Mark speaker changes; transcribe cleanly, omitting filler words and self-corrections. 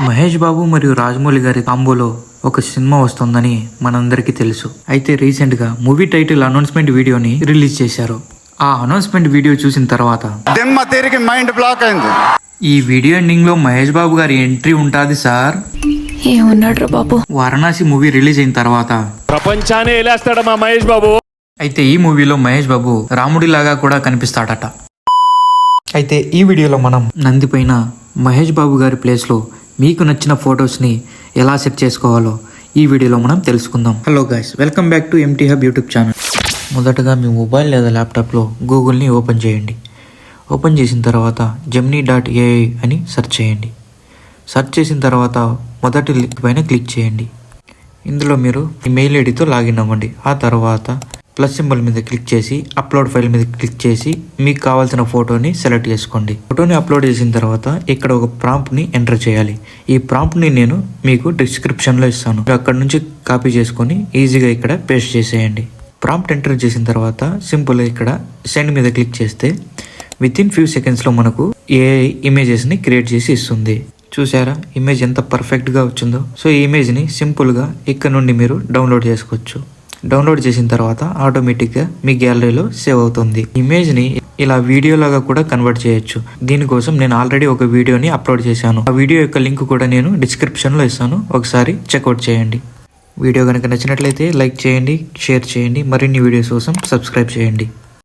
Speaker 1: మహేష్ బాబు మరియు రాజమౌళి గారి కాంబోలో ఒక సినిమా వస్తుందని మనందరికీ తెలుసు. అయితే రీసెంట్ గా మూవీ టైటిల్ అనౌన్స్మెంట్ వీడియోని రిలీజ్ చేశారు. ఆ అనౌన్స్మెంట్ వీడియో చూసిన తర్వాత
Speaker 2: మైండ్ బ్లాక్ అయింది.
Speaker 1: ఈ వీడియో ఎండింగ్ లో మహేష్ బాబు గారి ఎంట్రీ ఉంటాది సార్.
Speaker 3: ఏమన్నాడు బాబు?
Speaker 1: వారణాసి మూవీ రిలీజ్ అయిన తర్వాత
Speaker 4: ప్రపంచాన్ని ఏలేస్తాడు మా మహేష్ బాబు.
Speaker 1: అయితే ఈ మూవీలో మహేష్ బాబు రాముడిలాగా కూడా కనిపిస్తాడట. అయితే ఈ వీడియోలో మనం నంది పైన మహేష్ బాబు గారి ప్లేస్లో మీకు నచ్చిన ఫొటోస్ని ఎలా సెట్ చేసుకోవాలో ఈ వీడియోలో మనం తెలుసుకుందాం. Hello guys, welcome back to empty hub YouTube channel. మొదటగా మీ మొబైల్ లేదా ల్యాప్టాప్లో గూగుల్ని ఓపెన్ చేయండి. ఓపెన్ చేసిన తర్వాత gemini.ai అని సెర్చ్ చేయండి. సెర్చ్ చేసిన తర్వాత మొదటి లింక్ పైన క్లిక్ చేయండి. ఇందులో మీరు మెయిల్ ఐడితో లాగిన్ అవ్వండి. ఆ తర్వాత ప్లస్ సింబల్ మీద క్లిక్ చేసి అప్లోడ్ ఫైల్ మీద క్లిక్ చేసి మీకు కావాల్సిన ఫోటోని సెలెక్ట్ చేసుకోండి. ఫోటోని అప్లోడ్ చేసిన తర్వాత ఇక్కడ ఒక ప్రాంప్ట్ని ఎంటర్ చేయాలి. ఈ ప్రాంప్ట్ని నేను మీకు డిస్క్రిప్షన్లో ఇస్తాను. అక్కడ నుంచి కాపీ చేసుకొని ఈజీగా ఇక్కడ పేస్ట్ చేసేయండి. ప్రాంప్ట్ ఎంటర్ చేసిన తర్వాత సింపుల్గా ఇక్కడ సెండ్ మీద క్లిక్ చేస్తే వితిన్ ఫ్యూ సెకండ్స్లో మనకు ఏఐ ఇమేజెస్ని క్రియేట్ చేసి ఇస్తుంది. చూసారా ఇమేజ్ ఎంత పర్ఫెక్ట్గా వచ్చిందో? సో ఈ ఇమేజ్ని సింపుల్గా ఇక్కడ నుండి మీరు డౌన్లోడ్ చేసుకోవచ్చు. డౌన్లోడ్ చేసిన తర్వాత ఆటోమేటిక్గా మీ గ్యాలరీలో సేవ్ అవుతుంది. ఇమేజ్ని ఇలా వీడియో లాగా కూడా కన్వర్ట్ చేయొచ్చు. దీనికోసం నేను ఆల్రెడీ ఒక వీడియోని అప్లోడ్ చేశాను. ఆ వీడియో యొక్క లింక్ కూడా నేను డిస్క్రిప్షన్లో ఇస్తాను, ఒకసారి చెక్అవుట్ చేయండి. వీడియో కనుక నచ్చినట్లయితే లైక్ చేయండి, షేర్ చేయండి. మరిన్ని వీడియోస్ కోసం సబ్స్క్రైబ్ చేయండి.